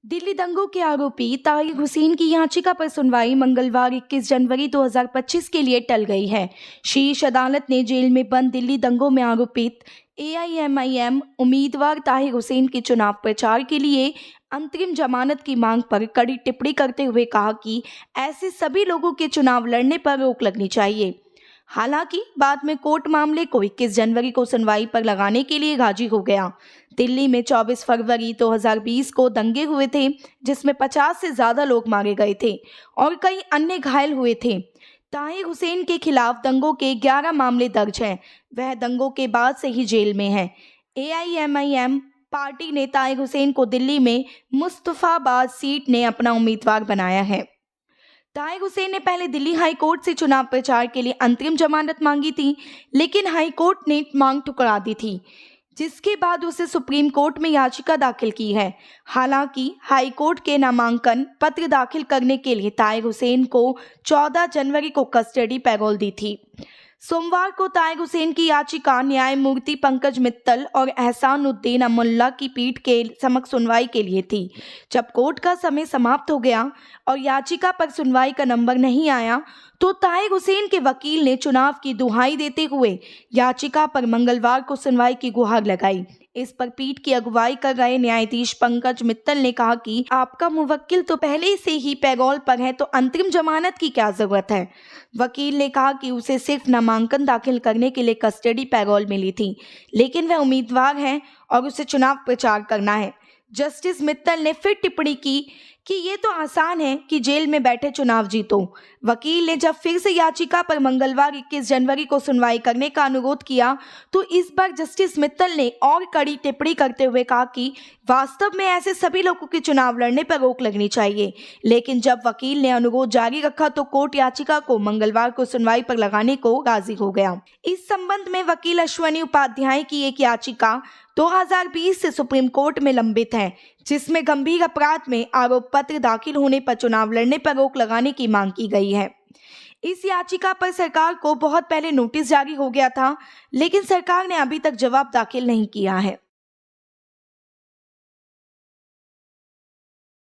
दिल्ली दंगों के आरोपी तारिक हुसैन की याचिका पर सुनवाई मंगलवार 21 जनवरी 2025 के लिए टल गई है। शीर्ष अदालत ने जेल में बंद दिल्ली दंगों में आरोपित एआईएमआईएम उम्मीदवार ताहिर हुसैन के चुनाव प्रचार के लिए अंतरिम जमानत की मांग पर कड़ी टिप्पणी करते हुए कहा कि ऐसे सभी लोगों के चुनाव लड़ने पर रोक लगनी चाहिए। हालांकि बाद में कोर्ट मामले को 21 जनवरी को सुनवाई पर लगाने के लिए राजी हो गया। दिल्ली में 24 फरवरी 2020 को दंगे हुए थे, जिसमें 50 से ज्यादा लोग मारे गए थे और कई अन्य घायल हुए थे। ताहिर हुसैन के खिलाफ दंगों के 11 मामले दर्ज हैं। वह दंगों के बाद से ही जेल में है। एआईएमआईएम पार्टी ने ताहिर हुसैन को दिल्ली में मुस्तफाबाद सीट ने अपना उम्मीदवार बनाया है। ताहिर हुसैन ने पहले दिल्ली हाई कोर्ट से चुनाव प्रचार के लिए अंतरिम जमानत मांगी थी, लेकिन हाई कोर्ट ने मांग ठुकरा दी थी, जिसके बाद उसे सुप्रीम कोर्ट में याचिका दाखिल की है। हालांकि हाई कोर्ट के नामांकन पत्र दाखिल करने के लिए ताहिर हुसैन को 14 जनवरी को कस्टडी पैरोल दी थी। सोमवार को ताहिर हुसैन की याचिका न्यायमूर्ति पंकज मित्तल और एहसानुद्दीन अमुल्ला की पीठ के समक्ष सुनवाई के लिए थी। जब कोर्ट का समय समाप्त हो गया और याचिका पर सुनवाई का नंबर नहीं आया, तो ताहिर हुसैन के वकील ने चुनाव की दुहाई देते हुए याचिका पर मंगलवार को सुनवाई की गुहार लगाई। इस पर पीठ की अगुवाई कर रहे न्यायाधीश पंकज मित्तल ने कहा कि आपका मुवक्किल तो पहले से ही पैरोल पर है, तो अंतरिम जमानत की क्या जरूरत है। वकील ने कहा कि उसे सिर्फ नामांकन दाखिल करने के लिए कस्टडी पैरोल मिली थी, लेकिन वह उम्मीदवार है और उसे चुनाव प्रचार करना है। जस्टिस मित्तल ने फिर टिप्पणी की कि ये तो आसान है कि जेल में बैठे चुनाव जीतो। वकील ने जब फिर से याचिका पर मंगलवार 21 जनवरी को सुनवाई करने का अनुरोध किया, तो इस बार जस्टिस मित्तल ने और कड़ी टिप्पणी करते हुए कहा कि वास्तव में ऐसे सभी लोगों के चुनाव लड़ने पर रोक लगनी चाहिए। लेकिन जब वकील ने अनुरोध जारी रखा, तो कोर्ट याचिका को मंगलवार को सुनवाई पर लगाने को राजी हो गया। इस संबंध में वकील अश्वनी उपाध्याय की एक याचिका 2020 से सुप्रीम कोर्ट में लंबित है, जिसमें गंभीर अपराध में आरोप पत्र दाखिल होने पर चुनाव लड़ने पर रोक लगाने की मांग की गई है। इस याचिका पर सरकार को बहुत पहले नोटिस जारी हो गया था, लेकिन सरकार ने अभी तक जवाब दाखिल नहीं किया है।